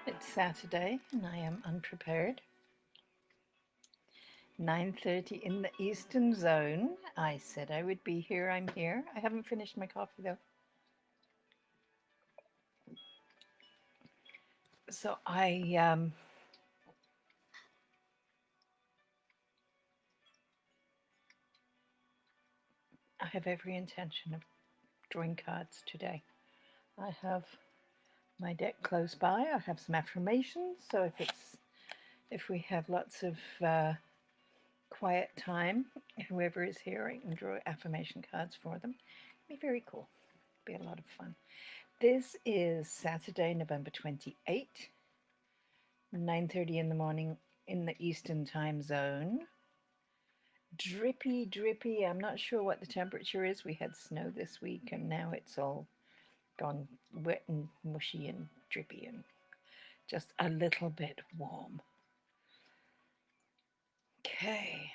It's Saturday and I am unprepared. 9:30 in the Eastern Zone. I said I would be here. I'm here. I haven't finished my coffee though. So I have every intention of drawing cards today. I have my deck close by. I have some affirmations. So if we have lots of quiet time, whoever is here, I can draw affirmation cards for them. It'd be very cool. Be a lot of fun. This is Saturday, November 28th, 9:30 in the morning in the Eastern Time Zone. Drippy, drippy. I'm not sure what the temperature is. We had snow this week and now it's all gone wet and mushy and drippy and just a little bit warm. Okay.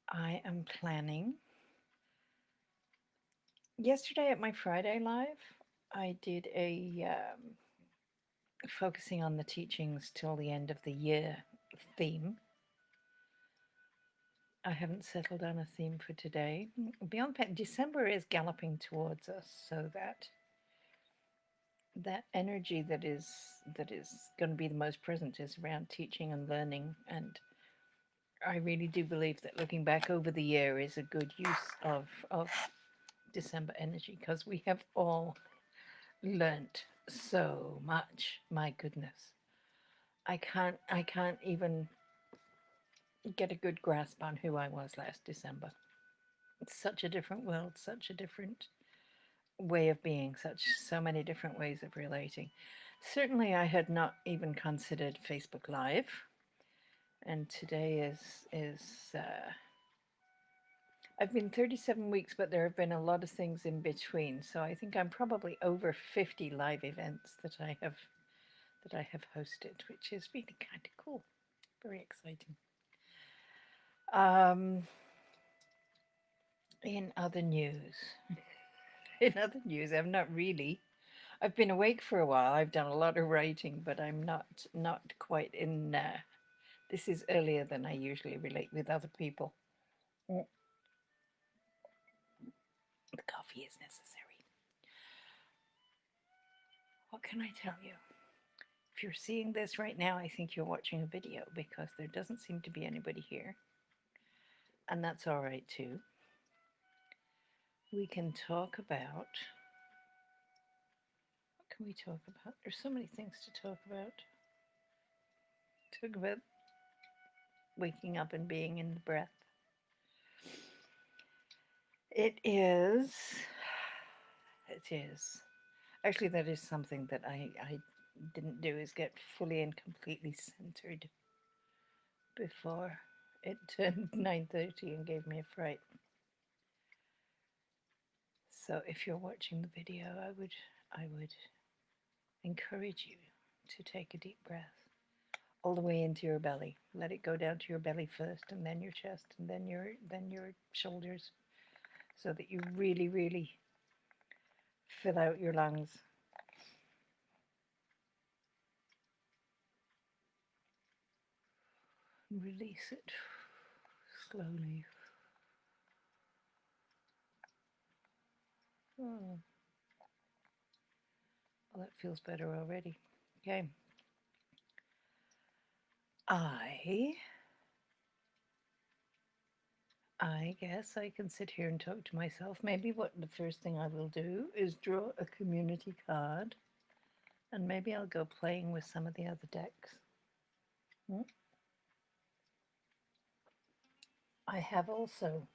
I am planning. Yesterday at my Friday Live, I did a focusing on the teachings till the end of the year theme. I haven't settled on a theme for today. Beyond that, December is galloping towards us, so that energy that is going to be the most present is around teaching and learning. And I really do believe that looking back over the year is a good use of December energy because we have all learnt so much. My goodness, I can't even get a good grasp on who I was last December. It's such a different world, such a different way of being, so many different ways of relating. Certainly, I had not even considered Facebook Live, and today is. I've been 37 weeks, but there have been a lot of things in between. So I think I'm probably over 50 live events that I have hosted, which is really kind of cool, very exciting. Um, in other news, in other news, I've been awake for a while. I've done a lot of writing, but I'm not quite in. This is earlier than I usually relate with other people. Mm, the coffee is necessary. What can I tell you? If you're seeing this right now, I think you're watching a video because there doesn't seem to be anybody here, and that's all right too. We can talk about. What can we talk about? There's so many things to talk about. Talk about waking up and being in the breath. It is. It is. Actually, that is something that I didn't do is get fully and completely centered before it turned 9:30 and gave me a fright. So if you're watching the video, I would encourage you to take a deep breath all the way into your belly. Let it go down to your belly first, and then your chest, and then your shoulders, so that you really, really fill out your lungs. Release it slowly. Oh, well, that feels better already. Okay. I I guess I can sit here and talk to myself. Maybe what the first thing I will do is draw a community card, and maybe I'll go playing with some of the other decks. Hmm? I have also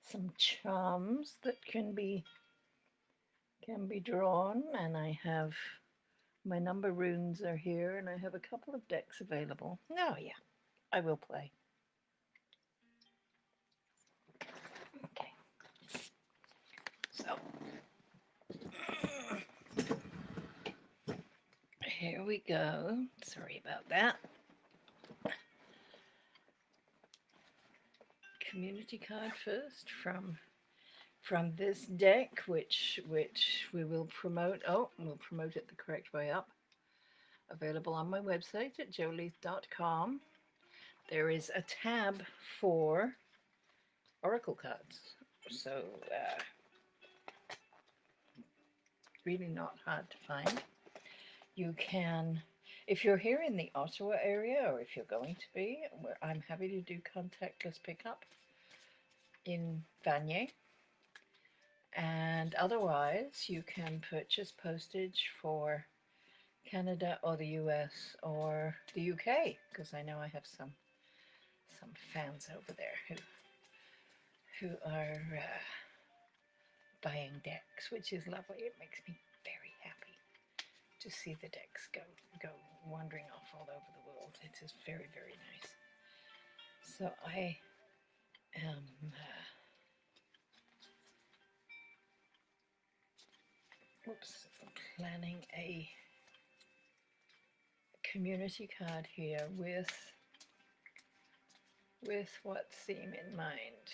some charms that can be drawn, and I have my number runes are here, and I have a couple of decks available. Oh yeah, I will play. Okay, so here we go. Sorry about that. Community card first from this deck, which we will promote. Oh, we'll promote it the correct way up. available on my website at joleath.com. There is a tab for oracle cards. So, really not hard to find. You can, if you're here in the Ottawa area, or if you're going to be, where I'm happy to do contactless pickup in Vanier. And otherwise, you can purchase postage for Canada or the US or the UK, because I know I have some fans over there who are buying decks, which is lovely. It makes me very happy to see the decks go wandering off all over the world. It is very, very nice. So I am planning a community card here with what theme in mind?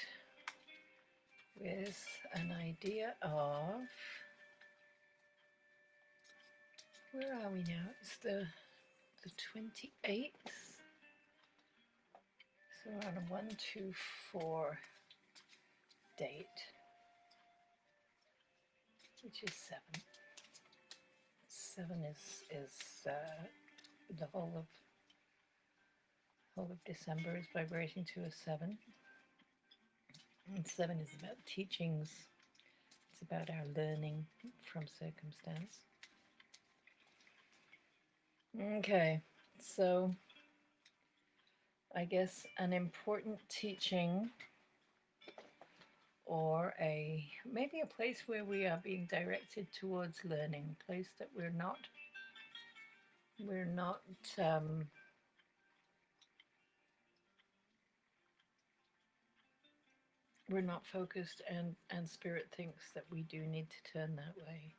With an idea of, where are we now? It's the 28th. So we're on a 1-2-4 date, which is 7. 7 is the whole of December is vibrating to a 7. And 7 is about teachings. It's about our learning from circumstance. Okay, so I guess an important teaching, or maybe a place where we are being directed towards learning, a place that we're not focused, and spirit thinks that we do need to turn that way.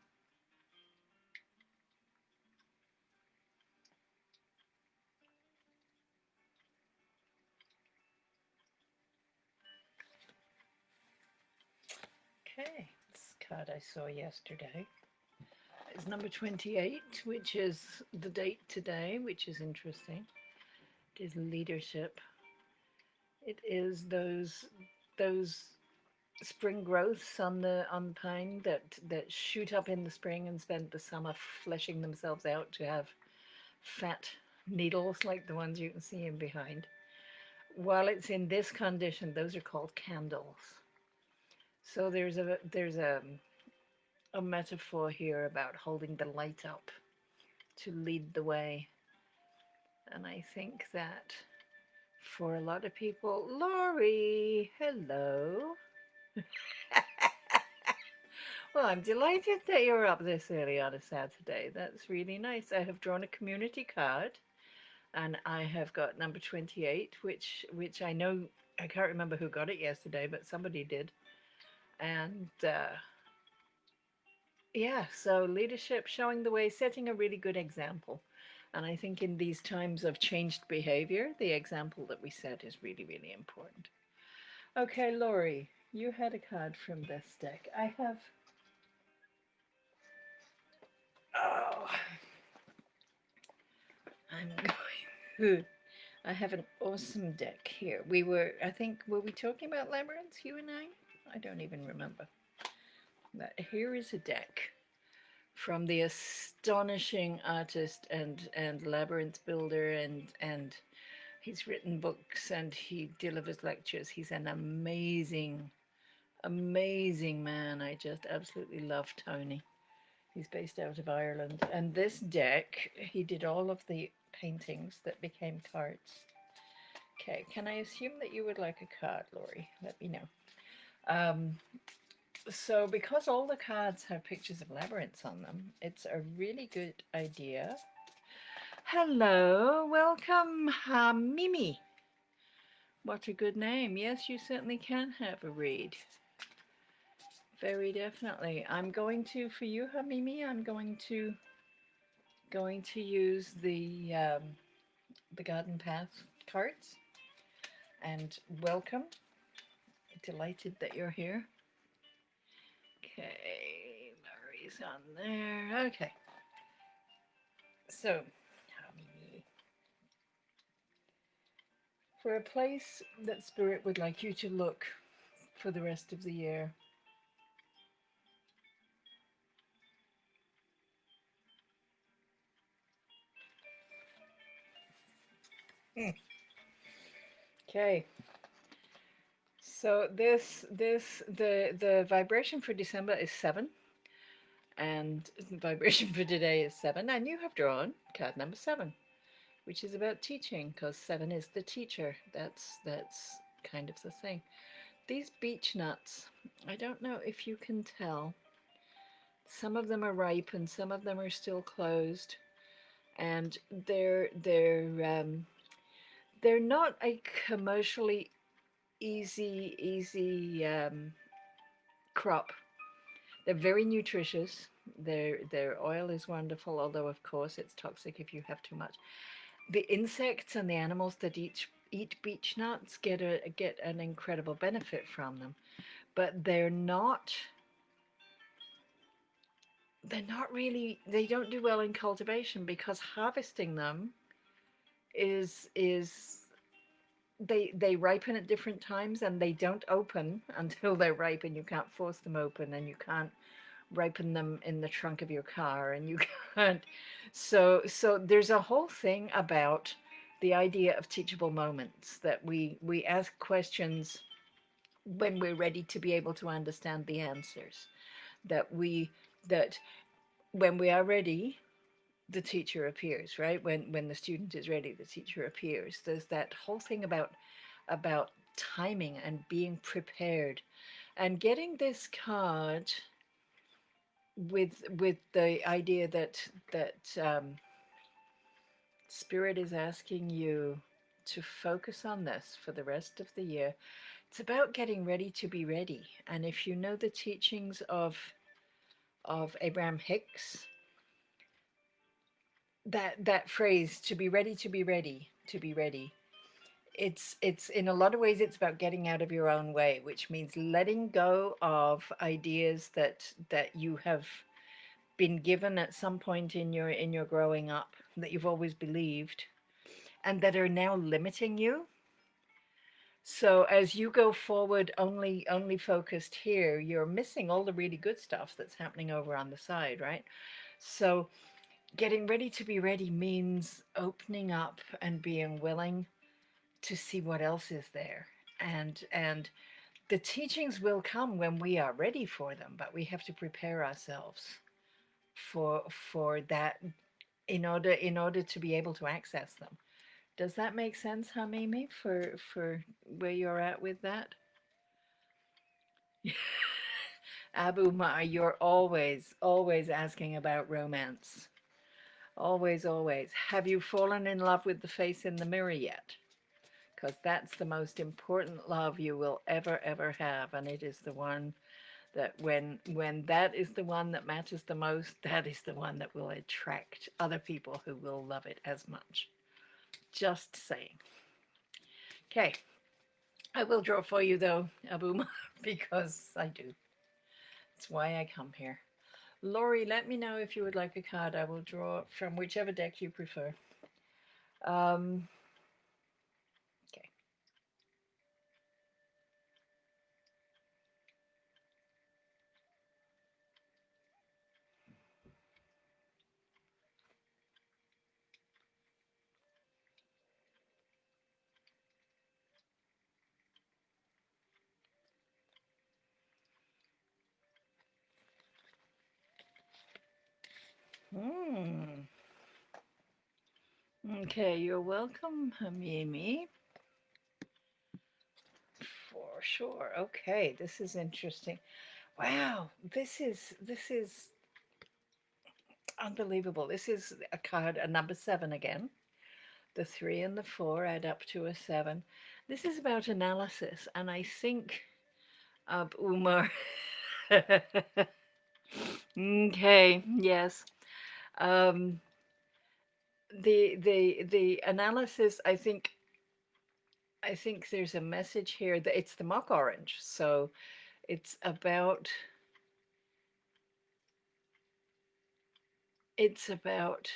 Okay, this card I saw yesterday is number 28, which is the date today, which is interesting. It is leadership. It is those spring growths on the pine that shoot up in the spring and spend the summer fleshing themselves out to have fat needles like the ones you can see in behind. While it's in this condition, those are called candles. So there's a metaphor here about holding the light up to lead the way. And I think that for a lot of people, Laurie, hello. Well, I'm delighted that you're up this early on a Saturday. That's really nice. I have drawn a community card, and I have got number 28, which I know, I can't remember who got it yesterday, but somebody did. And yeah, so leadership, showing the way, setting a really good example. And I think in these times of changed behavior, the example that we set is really, really important. Okay, Laurie, you had a card from this deck. I have... Oh, I'm going... I have an awesome deck here. I think, were we talking about labyrinths, you and I? I don't even remember. But here is a deck from the astonishing artist and labyrinth builder, and he's written books and he delivers lectures. He's an amazing man. I just absolutely love Tony. He's based out of Ireland. And this deck, he did all of the paintings that became cards. Okay, can I assume that you would like a card, Laurie? Let me know. So because all the cards have pictures of labyrinths on them, it's a really good idea. Hello, welcome, Mimi. What a good name. Yes, you certainly can have a read. Very definitely. I'm going to, for you, Hamimi, I'm going to use the Garden Path cards. And welcome. Delighted that you're here. Okay, Larry's on there. Okay. So, For a place that Spirit would like you to look for the rest of the year. Okay. So the vibration for December is 7, and the vibration for today is 7, and you have drawn card number 7, which is about teaching, because 7 is the teacher. That's kind of the thing. These beech nuts, I don't know if you can tell. Some of them are ripe and some of them are still closed, and they're not a commercially easy crop. They're very nutritious. Their oil is wonderful, although of course it's toxic if you have too much. The insects and the animals that eat beech nuts get an incredible benefit from them, but they're not really, they don't do well in cultivation, because harvesting them is they ripen at different times, and they don't open until they're ripe, and you can't force them open, and you can't ripen them in the trunk of your car, and you can't. So there's a whole thing about the idea of teachable moments, that we ask questions when we're ready to be able to understand the answers, that when we are ready, the teacher appears, right? When the student is ready, the teacher appears. There's that whole thing about timing and being prepared, and getting this card with the idea that Spirit is asking you to focus on this for the rest of the year. It's about getting ready to be ready. And if you know the teachings of Abraham Hicks, that phrase, to be ready, to be ready, to be ready, it's in a lot of ways it's about getting out of your own way, which means letting go of ideas that you have been given at some point in your growing up, that you've always believed, and that are now limiting you. So as you go forward, only focused here, you're missing all the really good stuff that's happening over on the side, right? So getting ready to be ready means opening up and being willing to see what else is there. And the teachings will come when we are ready for them, but we have to prepare ourselves for that, in order to be able to access them. Does that make sense, Hamimi, for where you're at with that? Abu Ma, you're always asking about romance. Always, always. Have you fallen in love with the face in the mirror yet? Because that's the most important love you will ever have, and it is the one that when that is the one that matters the most, that is the one that will attract other people who will love it as much. Just saying. Okay, I will draw for you though, Abuma, because I do. It's why I come here. Laurie, let me know if you would like a card. I will draw from whichever deck you prefer. Um, okay. Hmm. Okay, you're welcome, Hamimi. For sure. Okay, this is interesting. Wow, this is unbelievable. This is a card, a number 7 again. The 3 and the 4 add up to a 7. This is about analysis, and I think Umar. Okay, yes. Um, the analysis. I think there's a message here that it's the mock orange. So it's about it's about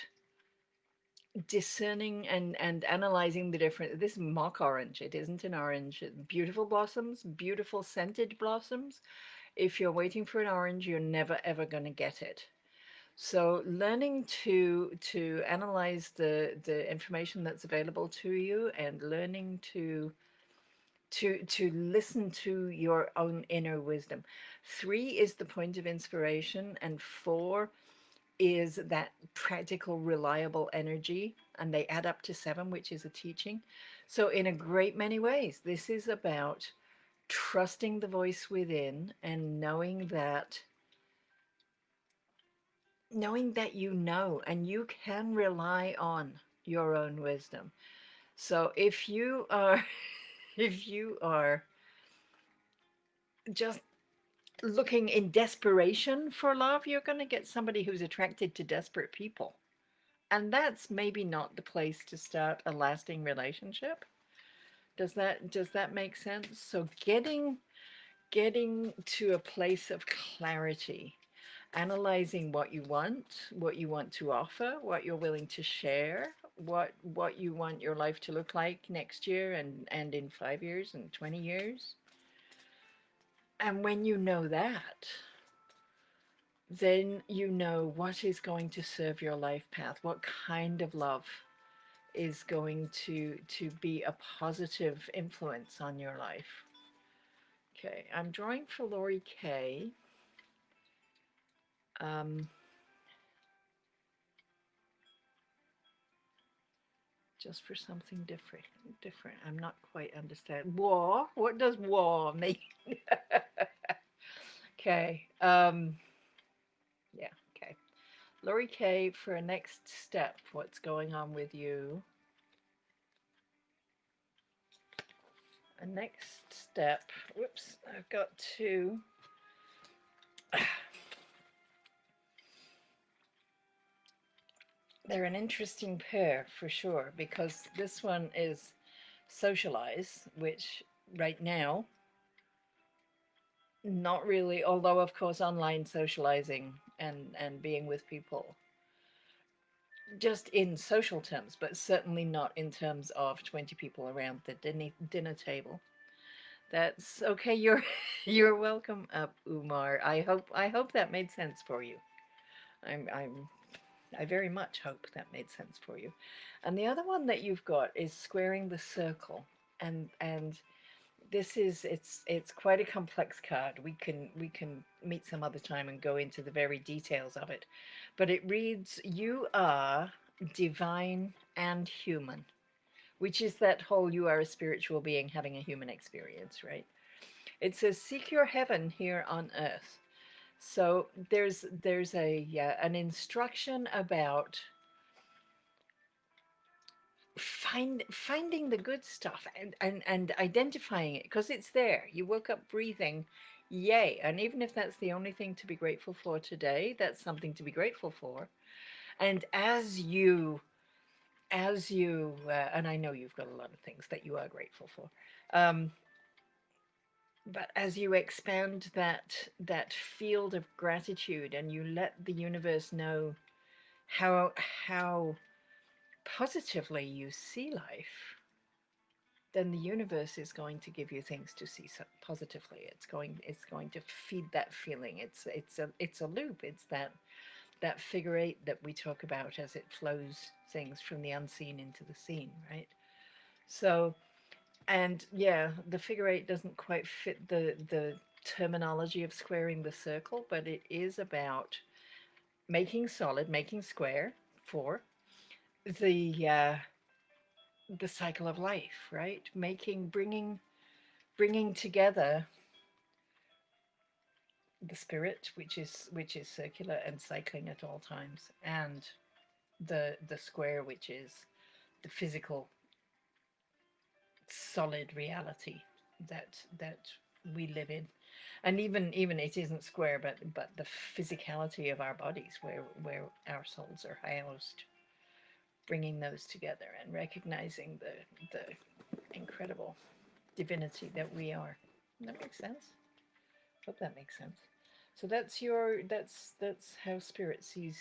discerning and analyzing the different. This is mock orange. It isn't an orange. Beautiful blossoms, beautiful scented blossoms. If you're waiting for an orange, you're never ever going to get it. So learning to analyze the information that's available to you, and learning to listen to your own inner wisdom. 3 is the point of inspiration, and 4 is that practical, reliable energy, and they add up to 7, which is a teaching. So, in a great many ways, this is about trusting the voice within and knowing that you know, and you can rely on your own wisdom. So, if you are if you are just looking in desperation for love, you're going to get somebody who's attracted to desperate people. And that's maybe not the place to start a lasting relationship. Does that make sense? So getting to a place of clarity, analyzing what you want to offer, what you're willing to share, what you want your life to look like next year and in 5 years and 20 years. And when you know that, then you know what is going to serve your life path, what kind of love is going to be a positive influence on your life. Okay, I'm drawing for Lori K. Um, just for something different. Different. I'm not quite understanding. War? What does war mean? Okay. Yeah. Okay. Lori K. For a next step, what's going on with you? A next step. Whoops. I've got to. They're an interesting pair for sure, because this one is socialize, which right now, not really, although of course online socializing and being with people, just in social terms, but certainly not in terms of 20 people around the dinner table. That's okay. You're welcome up, Umar. I hope that made sense for you. I'm I very much hope that made sense for you. And the other one that you've got is squaring the circle. And this is, it's quite a complex card. We can meet some other time and go into the very details of it. But it reads, you are divine and human, which is that whole you are a spiritual being having a human experience, right? It says seek your heaven here on earth. So there's an instruction about finding the good stuff and identifying it, because it's there. You woke up breathing, yay. And even if that's the only thing to be grateful for today, that's something to be grateful for. And as you and I know you've got a lot of things that you are grateful for, but as you expand that field of gratitude, and you let the universe know how positively you see life, then the universe is going to give you things to see so positively. It's going to feed that feeling. It's a loop. It's that figure eight that we talk about, as it flows things from the unseen into the seen, right? So, and yeah, the figure eight doesn't quite fit the terminology of squaring the circle, but it is about making solid, making square for the the cycle of life, right? Bringing together the spirit, which is circular and cycling at all times, and the square, which is the physical, solid reality that we live in. And even it isn't square, but the physicality of our bodies, where our souls are housed, bringing those together and recognizing the incredible divinity that we are. That makes sense. Hope that makes sense. So that's how spirit sees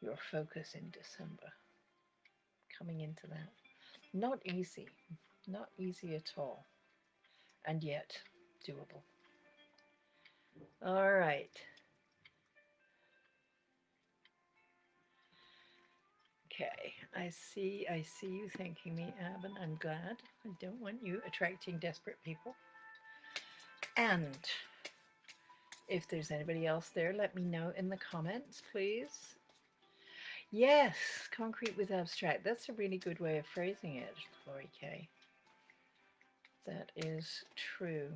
your focus in December. Coming into that. Not easy. Not easy at all. And yet doable. All right. Okay, I see you thanking me, Abin. I'm glad. I don't want you attracting desperate people. And if there's anybody else there, let me know in the comments, please. Yes, concrete with abstract. That's a really good way of phrasing it, Lori K. That is true.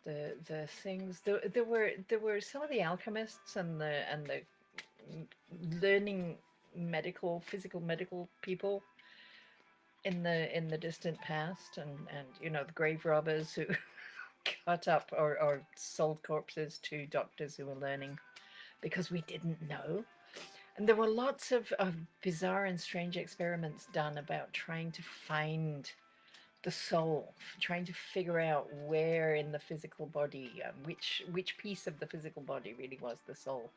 The things there were some of the alchemists and the learning physical medical people in the distant past, and the grave robbers who cut up or sold corpses to doctors who were learning because we didn't know. And there were lots of bizarre and strange experiments done about trying to find the soul, trying to figure out where in the physical body, which piece of the physical body really was the soul.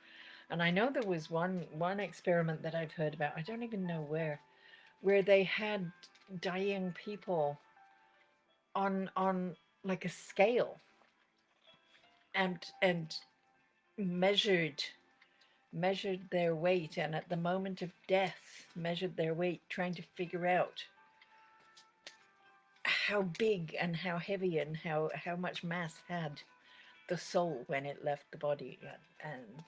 And I know there was one experiment that I've heard about. I don't even know where they had dying people on like a scale and measured their weight, and at the moment of death measured their weight, trying to figure out how big and how heavy and how much mass had the soul when it left the body, and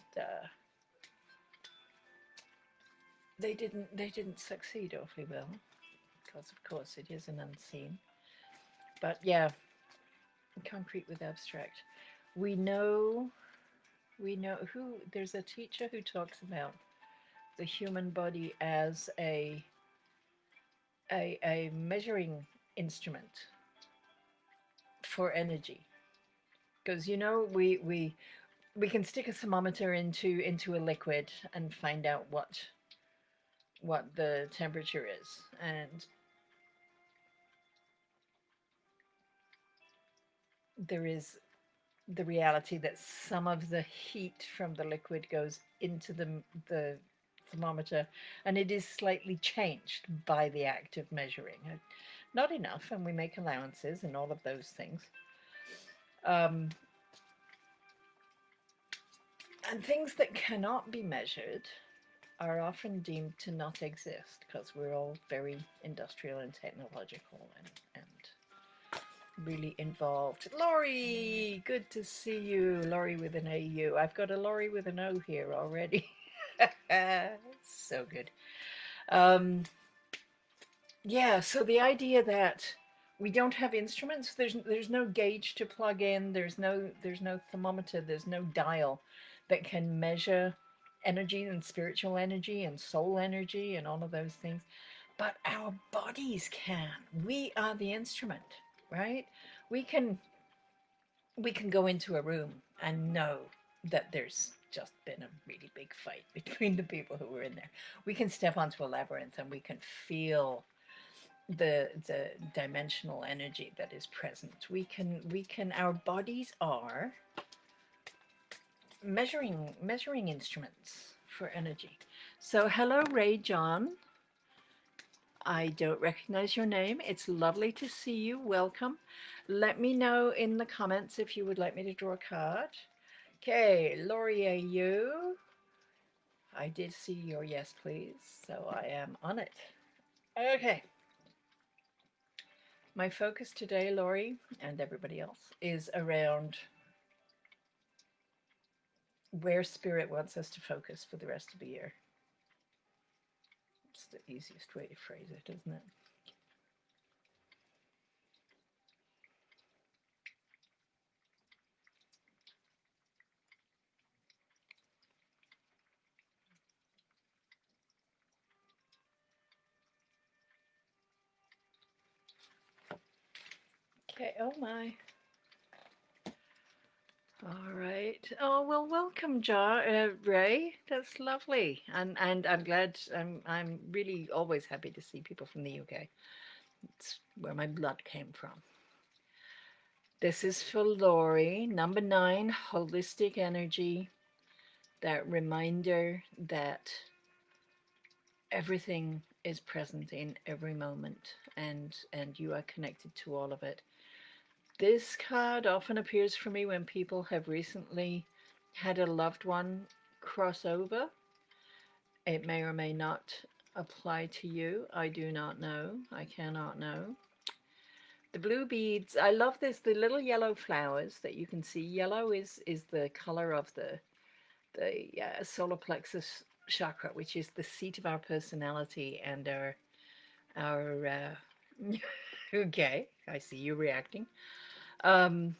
they didn't succeed awfully well, because of course it is an unseen. But yeah, concrete with abstract. We know who there's a teacher who talks about the human body as a measuring instrument for energy, because we can stick a thermometer into a liquid and find out what the temperature is, and there is the reality that some of the heat from the liquid goes into the thermometer, and it is slightly changed by the act of measuring. Not enough, and we make allowances and all of those things. Um, and things that cannot be measured are often deemed to not exist, because we're all very industrial and technological and really involved. Laurie, good to see you. Laurie with an AU. I've got a Laurie with an O here already. So good. Yeah, so the idea that we don't have instruments, there's no gauge to plug in, there's no thermometer, there's no dial that can measure energy and spiritual energy and soul energy and all of those things. But our bodies can. We are the instrument, right? We can we can go into a room and know that there's just been a really big fight between the people who were in there. We can step onto a labyrinth and we can feel the dimensional energy that is present. We can our bodies are measuring instruments for energy. So hello, Ray John. I don't recognize your name. It's lovely to see you. Welcome. Let me know in the comments if you would like me to draw a card. Okay, Laurie, you. I did see your yes, please. So I am on it. Okay. My focus today, Laurie, and everybody else, is around where Spirit wants us to focus for the rest of the year. It's the easiest way to phrase it, isn't it? Okay, oh my. All right. Oh well, welcome, Ray. That's lovely, and I'm glad. I'm really always happy to see people from the UK. It's where my blood came from. This is for Laurie. Number 9, holistic energy. That reminder that everything is present in every moment, and you are connected to all of it. This card often appears for me when people have recently had a loved one cross over. It may or may not apply to you. I do not know. I cannot know. The blue beads, I love this, the little yellow flowers that you can see. Yellow is the color of the solar plexus chakra, which is the seat of our personality and our okay, I see you reacting. Um,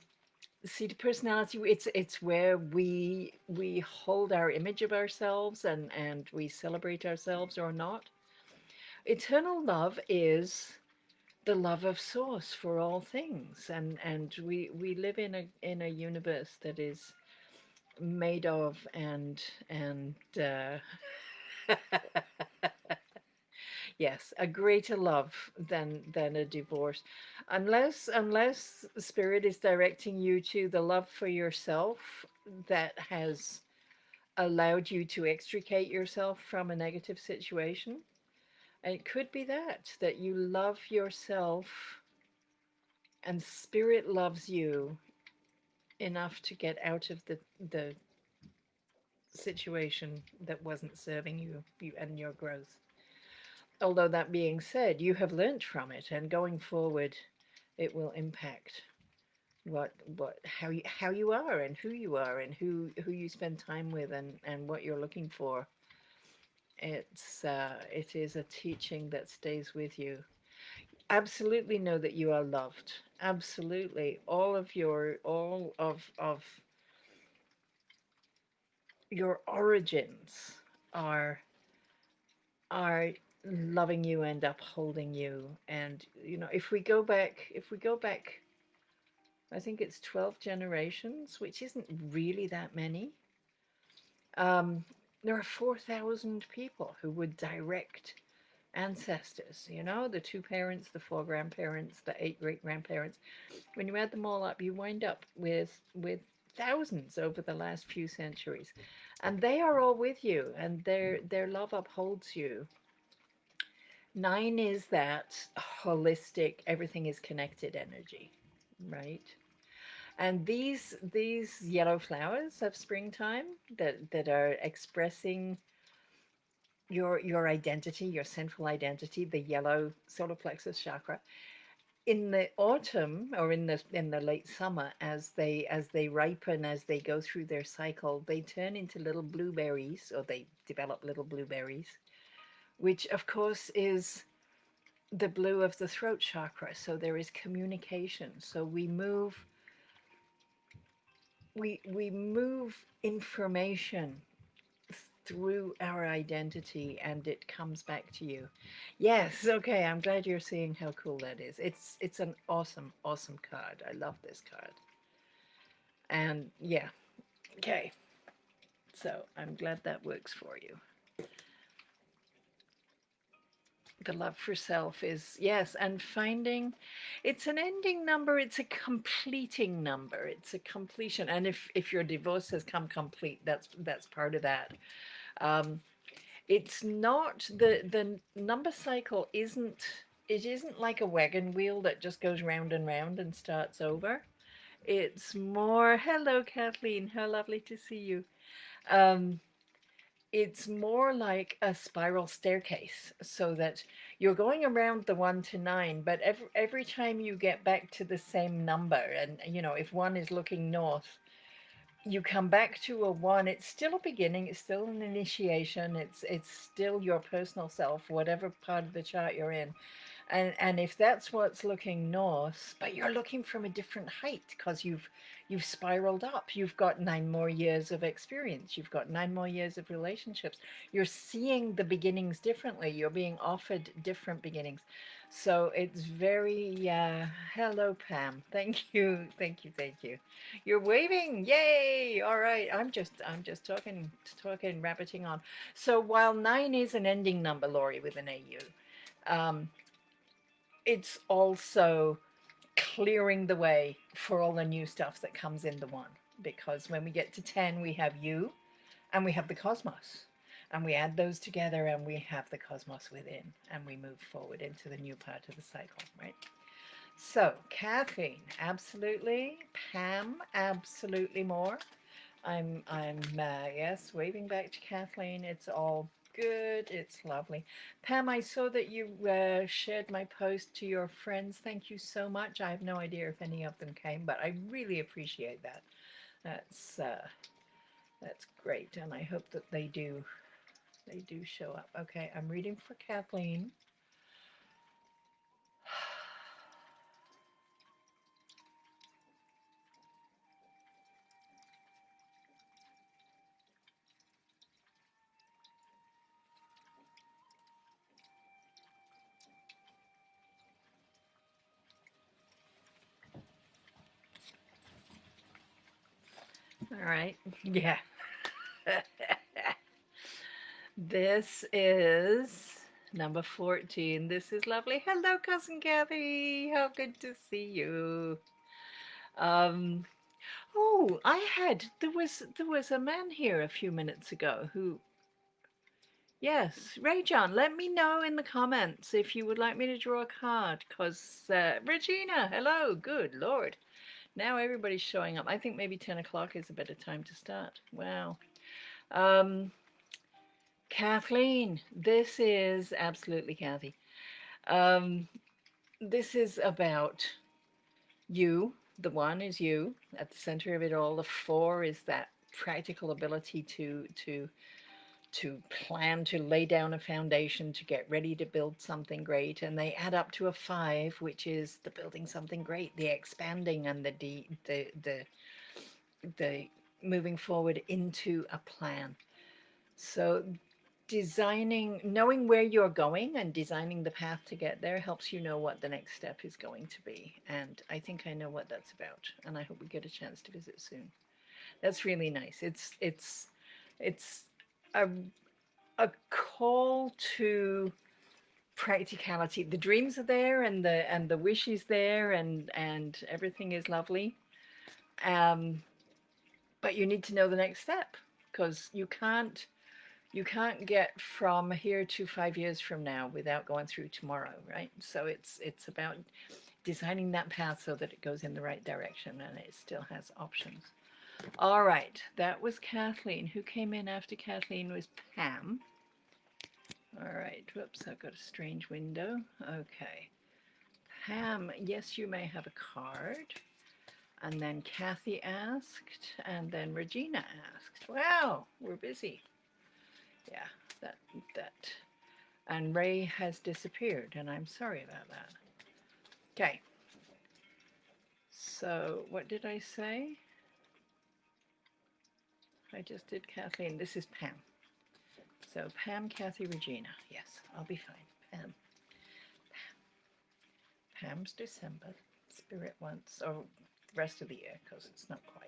seat of personality. It's where we hold our image of ourselves and we celebrate ourselves or not. Eternal love is the love of source for all things, and we live in a universe that is made of and yes, a greater love than a divorce, unless spirit is directing you to the love for yourself that has allowed you to extricate yourself from a negative situation. And it could be that you love yourself and spirit loves you enough to get out of the situation that wasn't serving you and your growth. Although that being said, you have learnt from it, and going forward, it will impact what how you are and who you spend time with and what you're looking for. It is a teaching that stays with you. Absolutely know that you are loved. Absolutely, all of your origins are are loving you and upholding you. And if we go back, I think it's 12 generations, which isn't really that many. um, there are 4,000 people who were direct ancestors, the two parents, the four grandparents, the eight great grandparents. When you add them all up, you wind up with thousands over the last few centuries, and they are all with you, and their love upholds you. Nine is that holistic, everything is connected energy, right? And these yellow flowers of springtime that are expressing your identity, your central identity, the yellow solar plexus chakra. In the autumn or in the late summer, as they ripen, as they go through their cycle, they turn into little blueberries, or they develop little blueberries, which of course is the blue of the throat chakra. So there is communication. So we move information through our identity, and it comes back to you. Yes, okay, I'm glad you're seeing how cool that is. It's an awesome card. I love this card. And yeah, okay. So I'm glad that works for you. The love for self is, yes, and finding, it's an ending number, it's a completing number, it's a completion. And if your divorce has come complete, that's part of that. um it's not the number cycle isn't, it isn't like a wagon wheel that just goes round and round and starts over. It's more, hello Kathleen, how lovely to see you. um it's more like a spiral staircase, so that you're going around the 1 to 9, but every time you get back to the same number, and if one is looking north, you come back to a 1. It's still a beginning, it's still an initiation, it's still your personal self, whatever part of the chart you're in. And if that's what's looking north, but you're looking from a different height because you've spiraled up, you've got 9 more years of experience, you've got 9 more years of relationships, you're seeing the beginnings differently, you're being offered different beginnings. So it's very hello Pam, thank you. You're waving, yay. All right, I'm just talking rabbiting on. So while 9 is an ending number, Laurie, with an AU, it's also clearing the way for all the new stuff that comes into 1. Because when we get to 10, we have you and we have the cosmos. And we add those together and we have the cosmos within, and we move forward into the new part of the cycle, right? So, Kathleen, absolutely. Pam, absolutely more. Yes, waving back to Kathleen. It's all good. It's lovely. Pam, I saw that you shared my post to your friends. Thank you so much. I have no idea if any of them came, but I really appreciate that. That's uh, that's great, and I hope that they do show up. Okay, I'm reading for Kathleen. All right. Yeah. This is number 14. This is lovely. Hello, cousin Kathy. How good to see you. Um, oh, there was a man here a few minutes ago who, yes, Ray John, let me know in the comments if you would like me to draw a card, because Regina, hello, good Lord. Now everybody's showing up. I think maybe 10 o'clock is a better time to start. Wow. Um, Kathleen, this is absolutely Kathy. Um, this is about you. The one is you at the center of it all. The four is that practical ability to plan, to lay down a foundation, to get ready to build something great. And they add up to a five, which is the building something great, the expanding, and the moving forward into a plan. So designing, knowing where you're going and designing the path to get there helps you know what the next step is going to be. And I think I know what that's about. And I hope we get a chance to visit soon. That's really nice. It's a, a call to practicality. The dreams are there, and the wish is there, and everything is lovely. Um, but you need to know the next step, because you can't get from here to 5 years from now without going through tomorrow, right? So it's about designing that path so that it goes in the right direction and it still has options. All right, that was Kathleen. Who came in after Kathleen was Pam. All right, whoops, I've got a strange window. Okay, Pam, yes, you may have a card. And then Kathy asked, and then Regina asked. Wow, we're busy. Yeah, that and Ray has disappeared, and I'm sorry about that. Okay, so what did I say? I just did Kathleen. This is Pam. So Pam, Kathy, Regina. Yes, I'll be fine. Pam. Pam's December. Spirit wants, or the rest of the year, because it's not quite.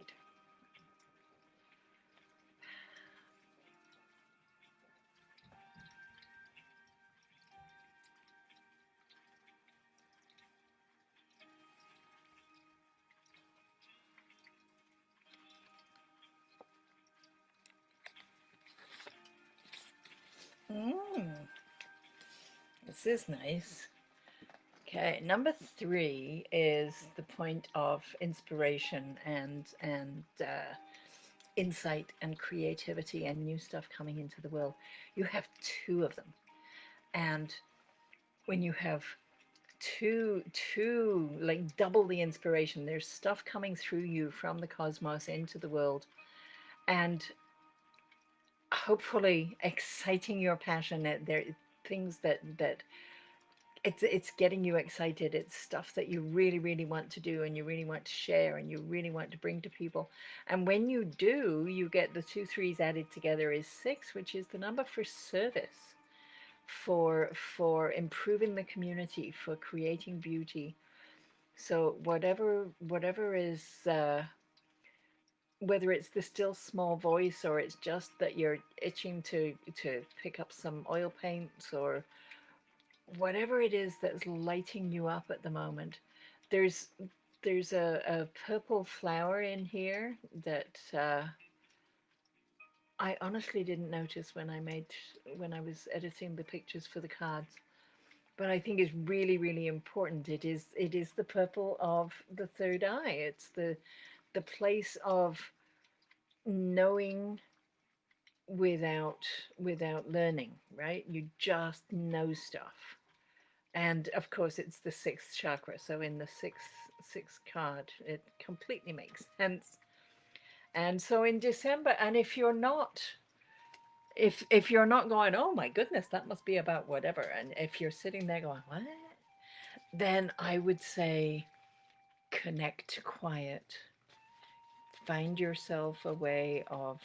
Mm, this is nice. Okay, number 3 is the point of inspiration and insight and creativity and new stuff coming into the world. You have 2 of them, and when you have two, like double the inspiration, there's stuff coming through you from the cosmos into the world, and hopefully exciting your passion. There things that it's getting you excited. It's stuff that you really, really want to do, and you really want to share, and you really want to bring to people. And when you do, you get the 2 threes added together is 6, which is the number for service, for improving the community, for creating beauty. So whatever is whether it's the still small voice, or it's just that you're itching to pick up some oil paints, or whatever it is that's lighting you up at the moment. There's a purple flower in here that I honestly didn't notice when I was editing the pictures for the cards, but I think is really, really important. It is the purple of the third eye. It's the place of knowing without learning, right? You just know stuff. And of course it's the sixth chakra. So in the sixth card, it completely makes sense. And so in December, and if you're not going, oh my goodness, that must be about whatever, and if you're sitting there going, what? Then I would say connect to quiet. Find yourself a way of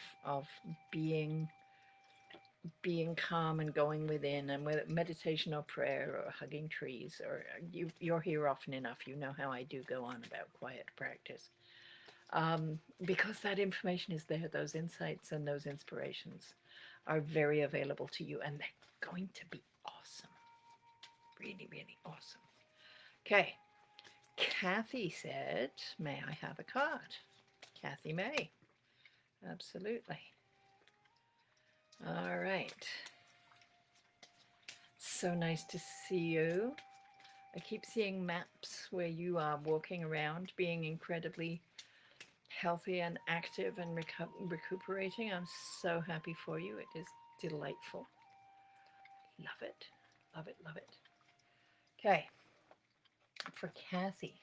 being being calm and going within, and with meditation or prayer or hugging trees, or you're here often enough, you know how I do go on about quiet practice, because that information is there. Those insights and those inspirations are very available to you, and they're going to be awesome. Really, really awesome. Okay, Kathy said, may I have a card? Kathy may. Absolutely. All right. So nice to see you. I keep seeing maps where you are walking around, being incredibly healthy and active and recuperating. I'm so happy for you. It is delightful. Love it. Love it. Love it. Okay. For Kathy.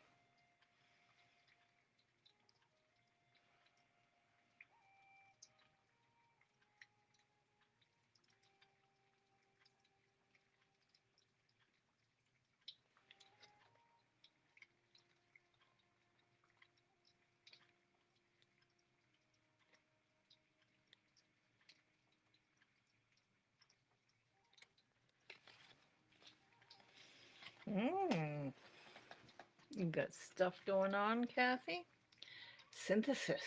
Mm, you've got stuff going on, Kathy. Synthesis.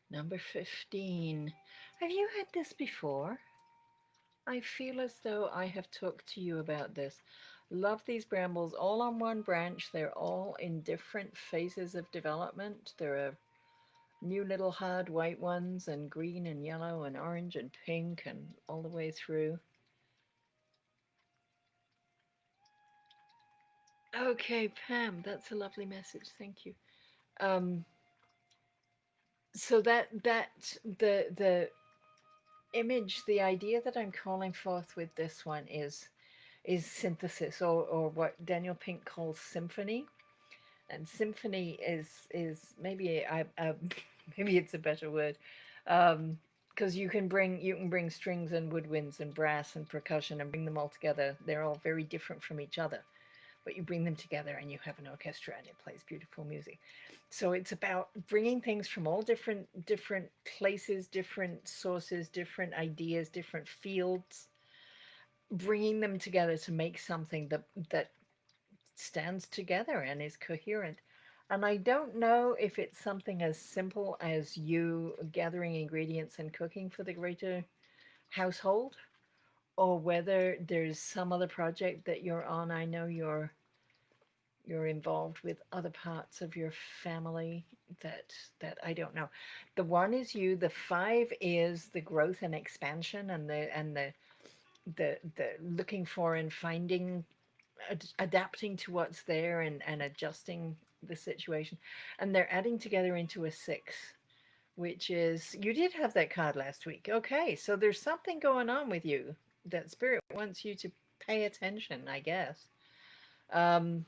Number 15. Have you had this before? I feel as though I have talked to you about this. Love these brambles all on one branch. They're all in different phases of development. There are new little hard white ones, and green and yellow and orange and pink, and all the way through. Okay, Pam, that's a lovely message. Thank you. Um, so the image, the idea that I'm calling forth with this one is synthesis, or what Daniel Pink calls symphony. And symphony is maybe maybe it's a better word, because you can bring strings and woodwinds and brass and percussion and bring them all together. They're all very different from each other, but you bring them together and you have an orchestra and it plays beautiful music. So it's about bringing things from all different places, different sources, different ideas, different fields, bringing them together to make something that stands together and is coherent. And I don't know if it's something as simple as you gathering ingredients and cooking for the greater household, or whether there's some other project that you're on. I know you're involved with other parts of your family that I don't know. The one is you, the five is the growth and expansion, and the looking for and finding, adapting to what's there, and adjusting the situation. And they're adding together into a six, which is, you did have that card last week. Okay, so there's something going on with you that spirit wants you to pay attention, I guess. Um,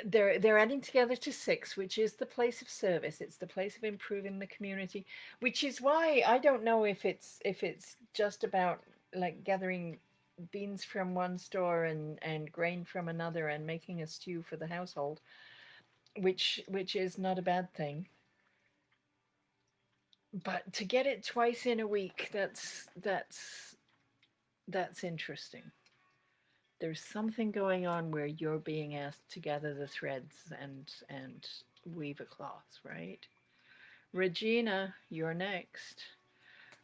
they're adding together to six, which is the place of service. It's the place of improving the community, which is why I don't know if it's just about like gathering beans from one store and grain from another and making a stew for the household, which is not a bad thing. But to get it twice in a week, that's interesting. There's something going on where you're being asked to gather the threads and weave a cloth, right? Regina, you're next.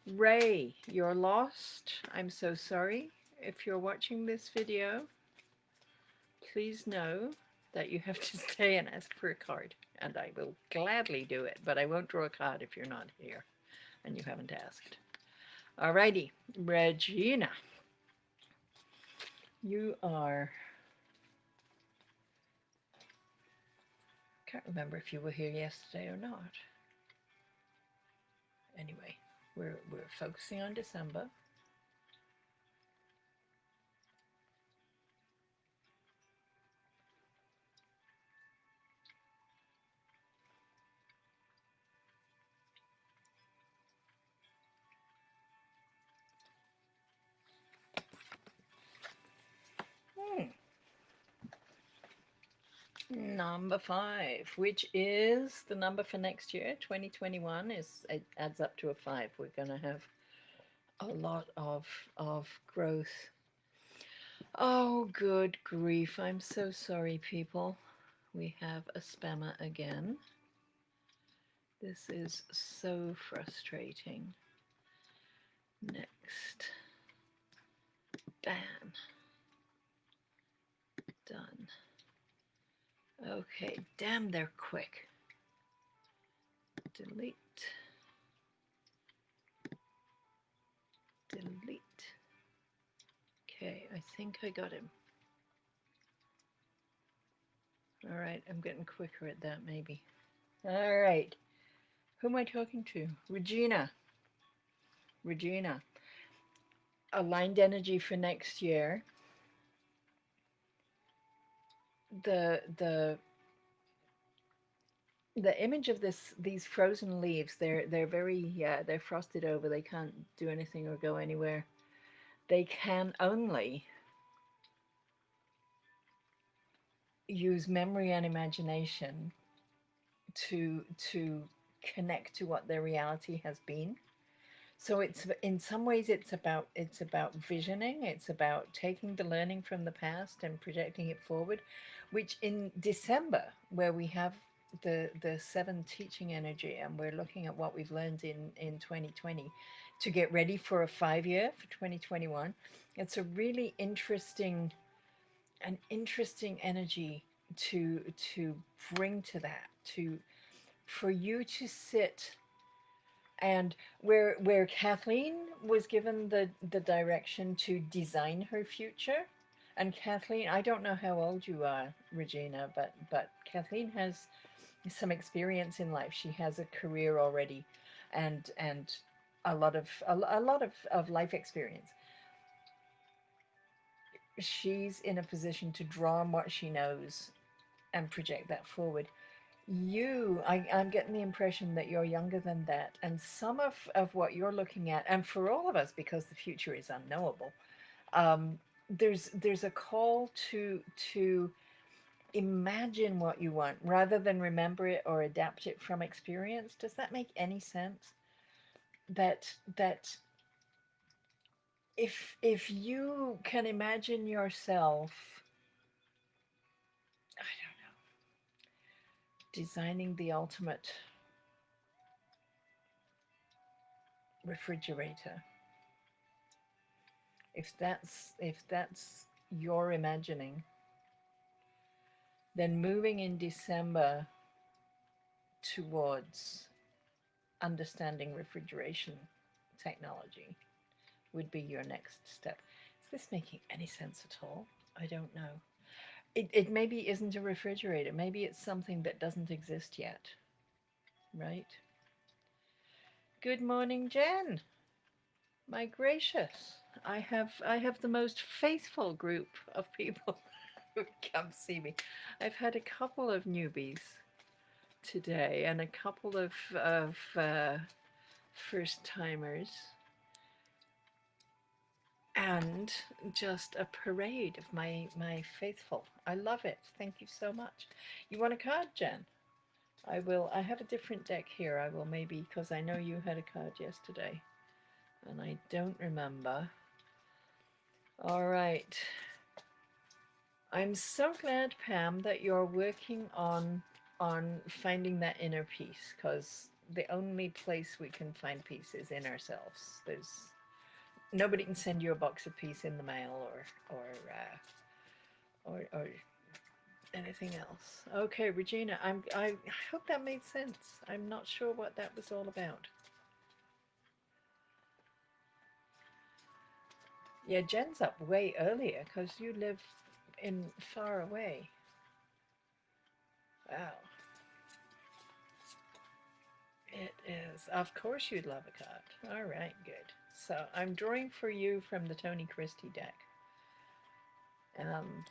Ray, you're lost. I'm so sorry. If you're watching this video, please know that you have to stay and ask for a card, and I will gladly do it, but I won't draw a card if you're not here. and you haven't asked. Alrighty, Regina, you are. Can't remember if you were here yesterday or not. Anyway, we're focusing on December. Hmm. Number 5, which is the number for next year, 2021, it adds up to a 5. We're going to have a lot of growth. Oh, good grief. I'm so sorry, people. We have a spammer again. This is so frustrating. Next. Ban. Done. Okay, damn, they're quick. Delete. Delete. Okay, I think I got him. All right, I'm getting quicker at that, maybe. All right. Who am I talking to? Regina. Regina. Aligned energy for next year. The image of these frozen leaves, they're very they're frosted over. They can't do anything or go anywhere. They can only use memory and imagination to connect to what their reality has been. So it's, in some ways, it's about visioning. It's about taking the learning from the past and projecting it forward, which in December, where we have the 7 teaching energy, and we're looking at what we've learned in 2020 to get ready for a 5-year for 2021. It's a really interesting energy to bring to that, to for you to sit. And where Kathleen was given the direction to design her future, and Kathleen, I don't know how old you are, Regina, but Kathleen has some experience in life. She has a career already, and a lot of life experience. She's in a position to draw on what she knows and project that forward. I'm getting the impression that you're younger than that, and some of what you're looking at, and for all of us, because the future is unknowable, there's a call to imagine what you want rather than remember it or adapt it from experience. Does that make any sense? That if you can imagine yourself, I don't know, designing the ultimate refrigerator, if that's your imagining, then moving in December towards understanding refrigeration technology would be your next step. Is this making any sense at all? I don't know. It maybe isn't a refrigerator. Maybe it's something that doesn't exist yet, right? Good morning, Jen. My gracious, I have the most faithful group of people who come see me. I've had a couple of newbies today and a couple of first timers, and just a parade of my faithful. I love it. Thank you so much. You want a card, Jen? I have a different deck here. I will, maybe, because I know you had a card yesterday and I don't remember. All right. I'm so glad, Pam, that you're working on finding that inner peace, because the only place we can find peace is in ourselves. There's nobody can send you a box of peace in the mail or anything else. Okay, Regina, I hope that made sense. I'm not sure what that was all about. Yeah, Jen's up way earlier because you live in far away. Wow, it is. Of course you'd love a card. All right, good. So I'm drawing for you from the Tony Christie deck. Um,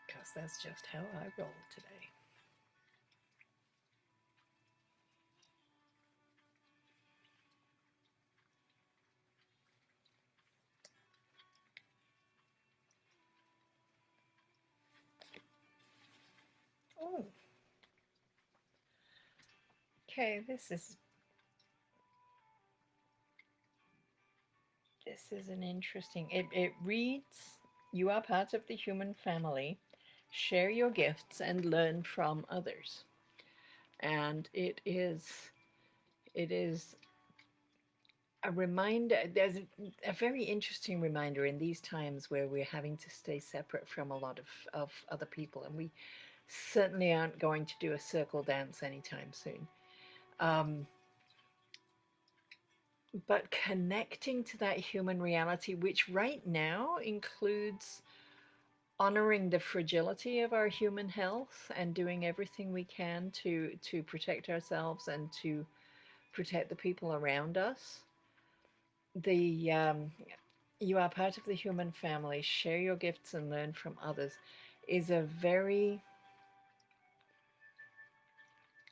because that's just how I roll today. Oh, okay. This is an interesting. It reads, "You are part of the human family. Share your gifts and learn from others." And it is a reminder. There's a very interesting reminder in these times where we're having to stay separate from a lot of other people, and we certainly aren't going to do a circle dance anytime soon. Um, but connecting to that human reality, which right now includes honoring the fragility of our human health and doing everything we can to protect ourselves and to protect the people around us. The You are part of the human family. Share your gifts and learn from others is a very.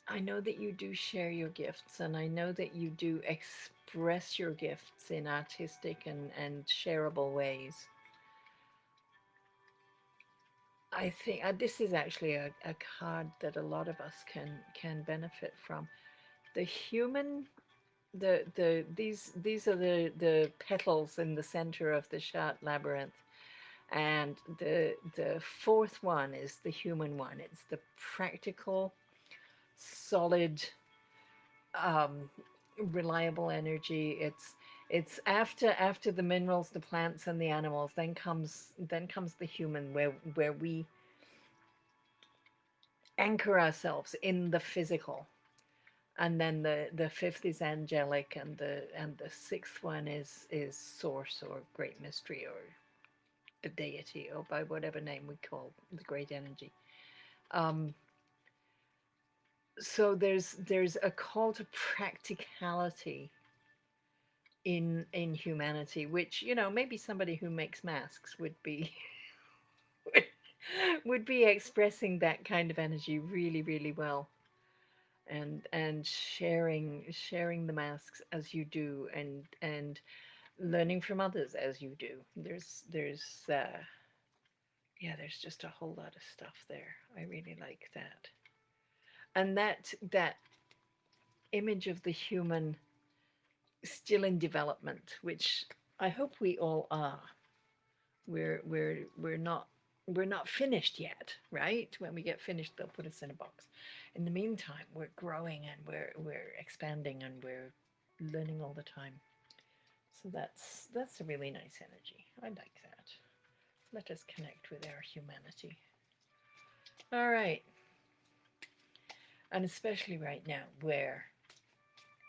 I know that you do share your gifts, and I know that you do express your gifts in artistic and shareable ways. I think this is actually a card that a lot of us can benefit from. The human, these are the petals in the center of the shut labyrinth, and the fourth one is the human one. It's the practical, solid, um, reliable energy. It's after the minerals, the plants, and the animals. Then comes the human, where we anchor ourselves in the physical. And then the fifth is angelic, and the sixth one is source or great mystery or the deity, or by whatever name we call the great energy. Um, so there's a call to practicality in humanity, which maybe somebody who makes masks would be would be expressing that kind of energy really, really well, and sharing the masks as you do, and learning from others as you do. There's just a whole lot of stuff there. I really like that. And that image of the human still in development, which I hope we all are. We're not finished yet, right? When we get finished, they'll put us in a box. In the meantime, we're growing and we're expanding and we're learning all the time. So that's a really nice energy. I like that. Let us connect with our humanity. All right. And especially right now, where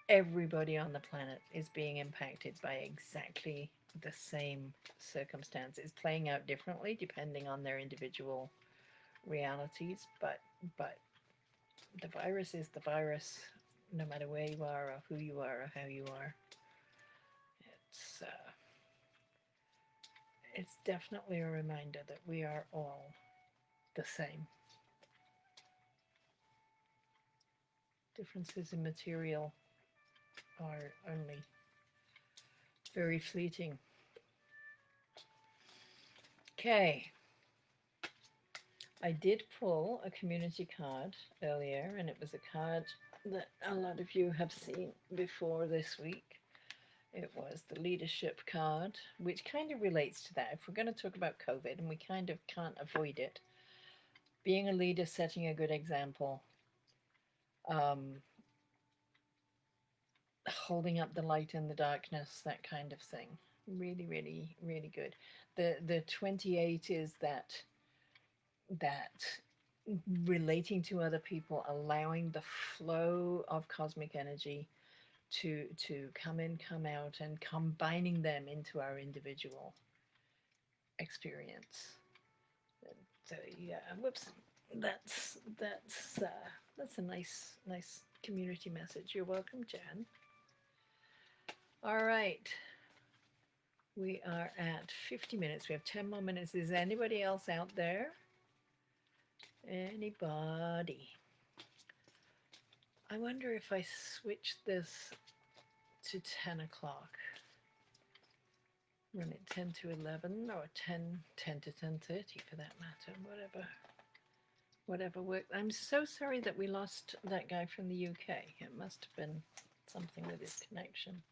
everybody on the planet is being impacted by exactly the same circumstances, playing out differently depending on their individual realities, but the virus is the virus, no matter where you are or who you are or how you are. It's definitely a reminder that we are all the same. Differences in material are only very fleeting. Okay, I did pull a community card earlier, and it was a card that a lot of you have seen before this week. It was the leadership card, which kind of relates to that. If we're going to talk about COVID, and we kind of can't avoid it, being a leader, setting a good example, um, holding up the light in the darkness, that kind of thing. Really, really, really good. The 28 is that relating to other people, allowing the flow of cosmic energy to come in, come out, and combining them into our individual experience. And so yeah, whoops, that's a nice community message. You're welcome, Jan. All right, we are at 50 minutes. We have 10 more minutes. Is anybody else out there? Anybody? I wonder if I switch this to 10 o'clock. Run it 10 to 11 or 10 to 10:30 for that matter. Whatever worked. I'm so sorry that we lost that guy from the UK. It must have been something with his connection.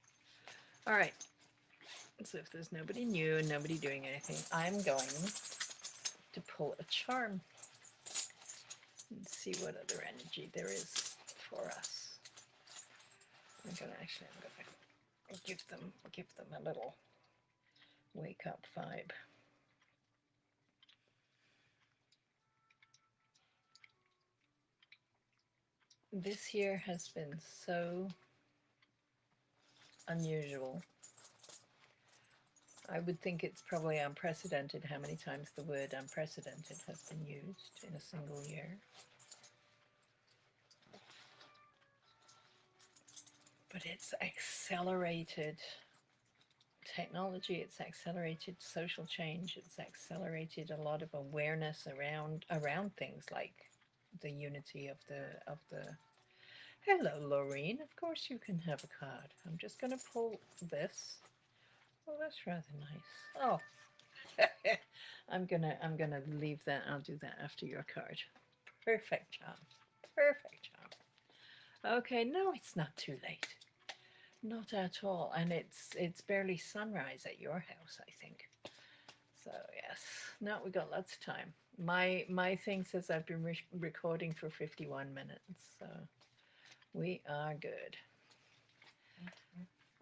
All right. So if there's nobody new and nobody doing anything, I'm going to pull a charm and see what other energy there is for us. I'm gonna give them a little wake up vibe. This year has been so unusual. I would think it's probably unprecedented how many times the word unprecedented has been used in a single year. But it's accelerated technology, it's accelerated social change, it's accelerated a lot of awareness around things like the unity of the Hello, Laureen. Of course you can have a card. I'm just going to pull this. Oh, that's rather nice. Oh, I'm gonna leave that. I'll do that after your card. Perfect job. Perfect job. Okay, no, it's not too late. Not at all. And it's barely sunrise at your house, I think. So yes. No, we got lots of time. My thing says I've been recording for 51 minutes, so we are good.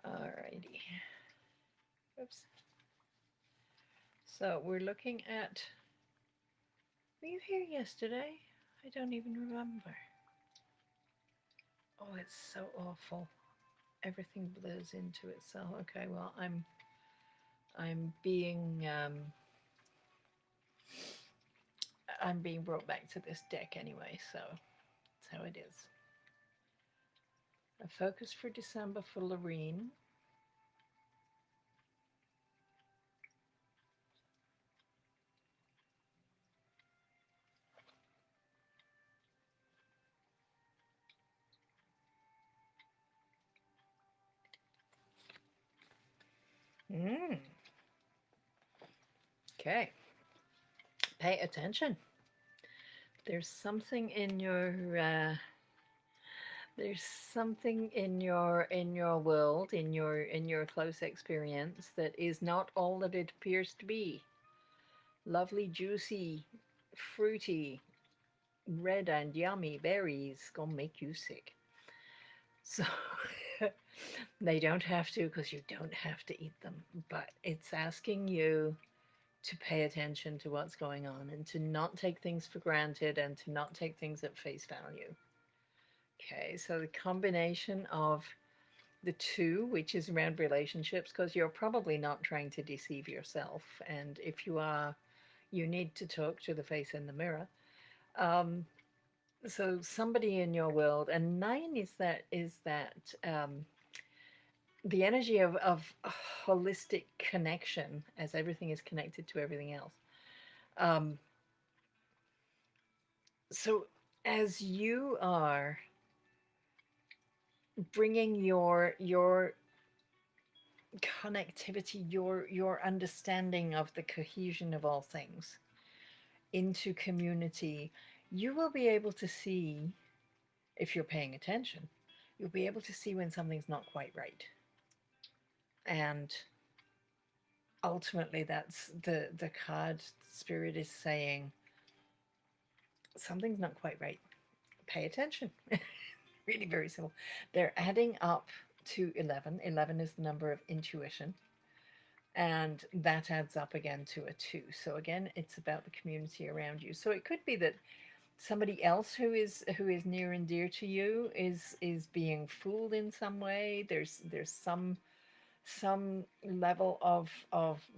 Alrighty. Oops. So we're looking at. Were you here yesterday? I don't even remember. Oh, it's so awful. Everything blurs into itself. Okay, well, I'm being brought back to this deck anyway, so that's how it is. A focus for December for Lorene. Okay. Pay attention. There's something in your world, in your close experience that is not all that it appears to be. Lovely, juicy, fruity, red and yummy berries gonna make you sick. So they don't have to, because you don't have to eat them, but it's asking you to pay attention to what's going on and to not take things for granted and to not take things at face value. Okay, so the combination of the two, which is around relationships, because you're probably not trying to deceive yourself, and if you are, you need to talk to the face in the mirror. So somebody in your world, and 9 is that the energy of holistic connection, as everything is connected to everything else. So as you are bringing your connectivity, your understanding of the cohesion of all things into community, you will be able to see, if you're paying attention, you'll be able to see when something's not quite right. And ultimately that's the card spirit is saying something's not quite right. Pay attention. Really very simple. They're adding up to 11. 11 is the number of intuition, and that adds up again to a 2. So again, it's about the community around you. So it could be that somebody else who is near and dear to you is being fooled in some way. There's some level of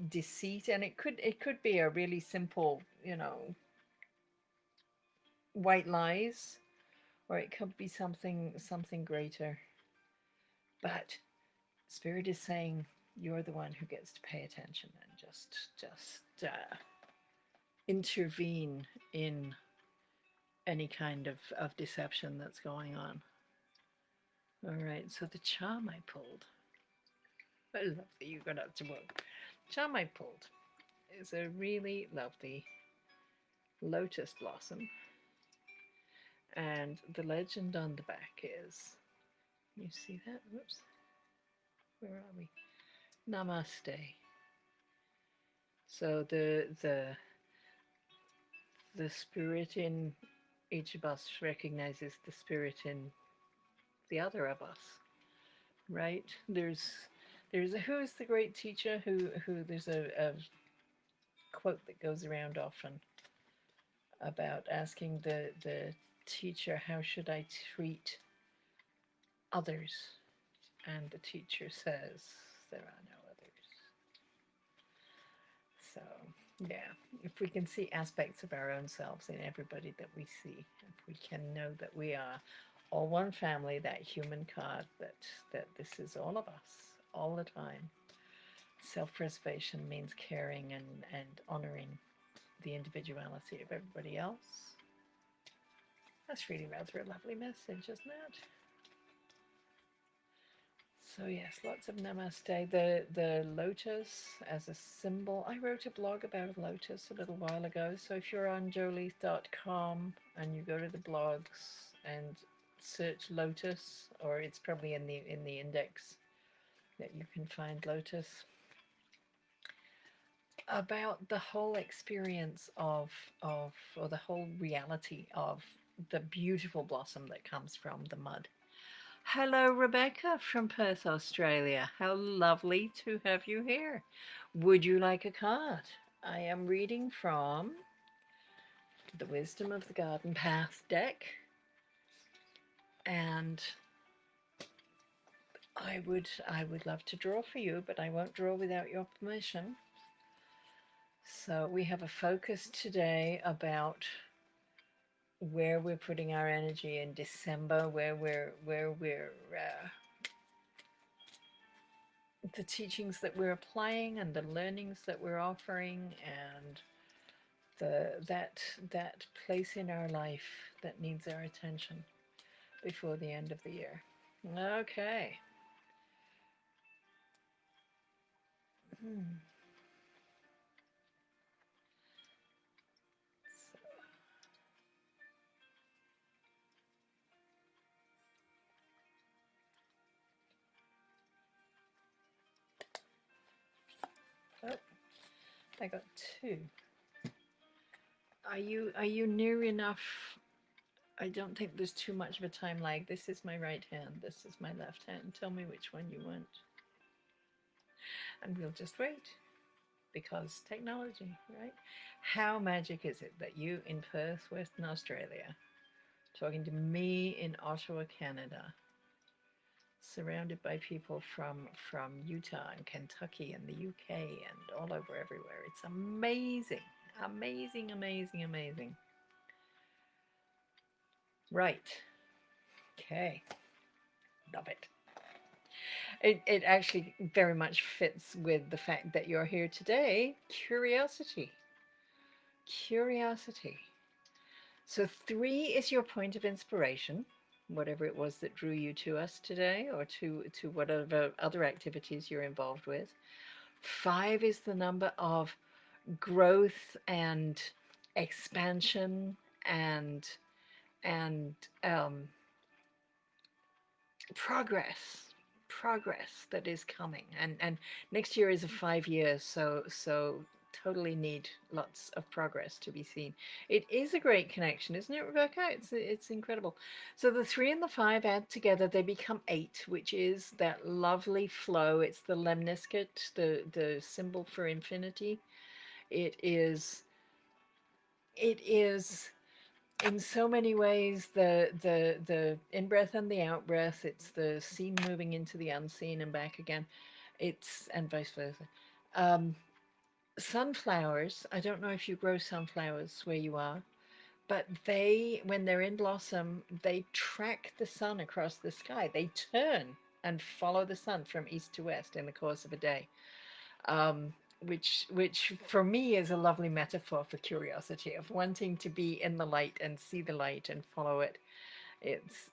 deceit, and it could be a really simple, white lies, or it could be something greater. But spirit is saying you're the one who gets to pay attention and just intervene in any kind of deception that's going on. All right, so the charm I pulled, I love that you got up to work. Charm I pulled is a really lovely lotus blossom, and the legend on the back is, you see that? Whoops, where are we? Namaste. So the spirit in each of us recognizes the spirit in the other of us, right? There's a, who is the great teacher who there's a quote that goes around often about asking the teacher, how should I treat others? And the teacher says, there are no others. So, yeah, if we can see aspects of our own selves in everybody that we see, if we can know that we are all one family, that human card, that this is all of us, all the time. Self-preservation means caring and honoring the individuality of everybody else. That's really rather a lovely message, isn't it? So yes, lots of namaste. The lotus as a symbol. I wrote a blog about a lotus a little while ago. So if you're on joeleath.com and you go to the blogs and search lotus, or it's probably in the index that you can find lotus, about the whole experience of or the whole reality of the beautiful blossom that comes from the mud. Hello, Rebecca from Perth, Australia. How lovely to have you here. Would you like a card? I am reading from the Wisdom of the Garden Path deck, and I would love to draw for you, but I won't draw without your permission. So we have a focus today about where we're putting our energy in December, where we're the teachings that we're applying and the learnings that we're offering, and that place in our life that needs our attention before the end of the year. Okay. Oh, I got two. Are you near enough? I don't think there's too much of a time lag. This is my right hand. This is my left hand. Tell me which one you want. And we'll just wait, because technology, right? How magic is it that you in Perth, Western Australia, talking to me in Ottawa, Canada, surrounded by people from Utah and Kentucky and the UK and all over everywhere. It's amazing, amazing, amazing, amazing. Right. Okay. Love it. It actually very much fits with the fact that you're here today. Curiosity. Curiosity. So 3 is your point of inspiration, whatever it was that drew you to us today, or to whatever other activities you're involved with. 5 is the number of growth and expansion and progress that is coming, and next year is a 5 years, so totally need lots of progress to be seen. It is a great connection, isn't it, Rebecca? It's incredible. So the 3 and the 5 add together, they become 8, which is that lovely flow. It's the lemniscate, the symbol for infinity. It is in so many ways, the in breath and the out breath. It's the seen moving into the unseen and back again. It's and vice versa. Um, Sunflowers. I don't know if you grow sunflowers where you are, but they, when they're in blossom, they track the sun across the sky. They turn and follow the sun from east to west in the course of a day. Um, which for me is a lovely metaphor for curiosity, of wanting to be in the light and see the light and follow it. It's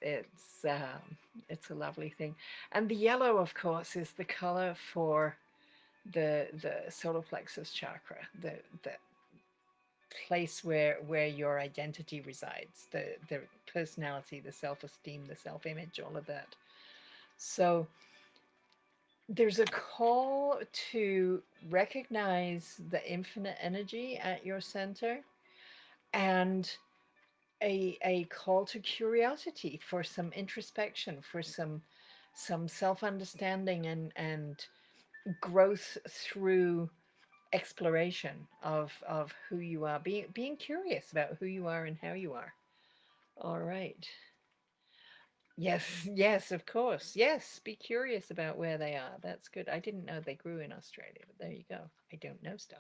a lovely thing. And the yellow, of course, is the color for the solar plexus chakra, the place where your identity resides, the personality, the self-esteem, the self-image, all of that. So there's a call to recognize the infinite energy at your center, and a call to curiosity, for some introspection, for some self-understanding and growth through exploration of who you are, being curious about who you are and how you are. All right. Yes, yes, of course. Yes, be curious about where they are. That's good. I didn't know they grew in Australia, but there you go. I don't know stuff.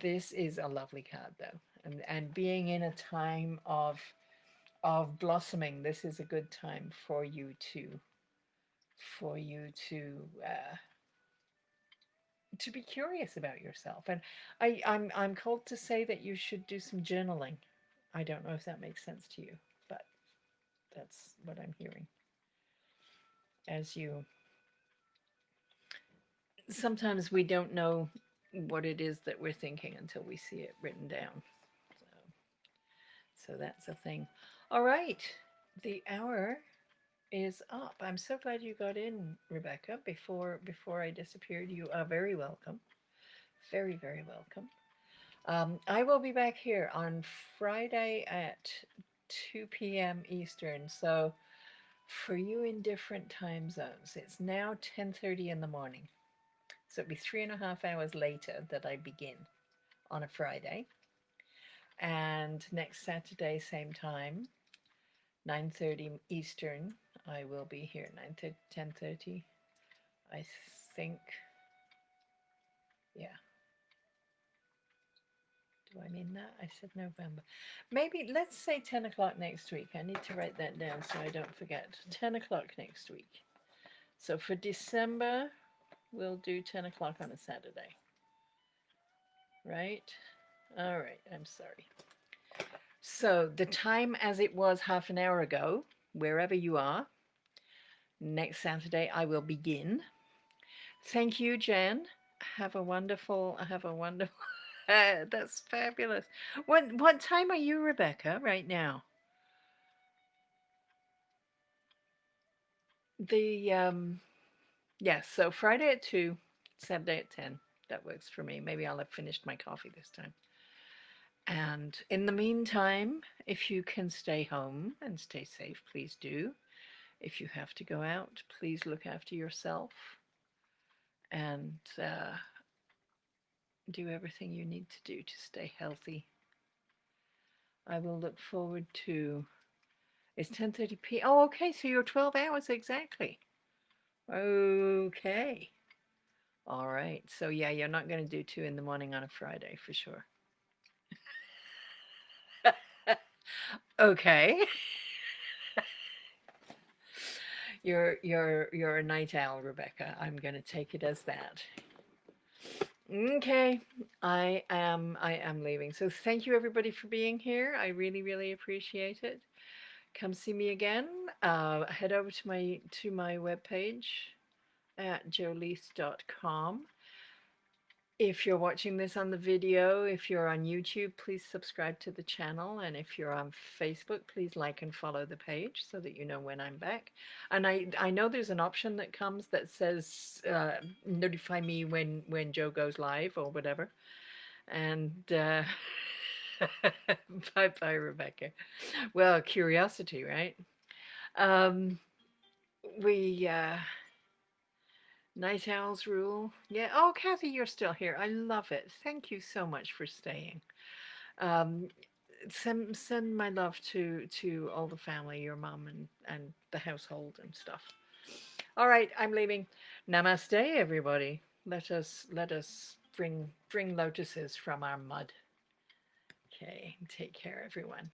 This is a lovely card though. And being in a time of blossoming, this is a good time for you to be curious about yourself. And I'm called to say that you should do some journaling. I don't know if that makes sense to you, but that's what I'm hearing. As you, sometimes we don't know what it is that we're thinking until we see it written down. So, so that's a thing. All right, the hour is up. I'm so glad you got in, Rebecca. Before I disappeared, you are very welcome. Very, very welcome. I will be back here on Friday at 2 p.m. Eastern. So for you in different time zones, it's now 10:30 in the morning. So it'll be 3.5 hours later that I begin on a Friday. And next Saturday, same time, 9:30 Eastern, I will be here. 9:30, 10:30. I think, yeah. Do I mean that? I said November. Maybe let's say 10 o'clock next week. I need to write that down so I don't forget. 10 o'clock next week. So for December, we'll do 10 o'clock on a Saturday. Right? All right. I'm sorry. So the time as it was half an hour ago, wherever you are, next Saturday I will begin. Thank you, Jen. Have a wonderful. That's fabulous. What time are you, Rebecca, right now? The Yes, so Friday at 2, Saturday at 10. That works for me. Maybe I'll have finished my coffee this time. And in the meantime, if you can stay home and stay safe, please do. If you have to go out, please look after yourself and do everything you need to do to stay healthy. I will look forward to. It's 10:30 p. Oh, okay. So you're 12 hours exactly. Okay. All right. So yeah, you're not going to do 2 in the morning on a Friday for sure. Okay. You're a night owl, Rebecca. I'm going to take it as that. Okay. I am leaving. So thank you everybody for being here. I really really appreciate it. Come see me again. Head over to my webpage at joleath.com. If you're watching this on the video, if you're on YouTube, please subscribe to the channel. And if you're on Facebook, please like and follow the page so that you know when I'm back. And I know there's an option that comes that says notify me when Joe goes live or whatever. And bye bye, Rebecca. Well, curiosity, right? Um, we Night owls rule. Yeah. Oh, Kathy, you're still here. I love it. Thank you so much for staying. Um, send my love to all the family, your mom and the household and stuff. All right, I'm leaving. Namaste, everybody. Let us bring lotuses from our mud. Okay, take care, everyone.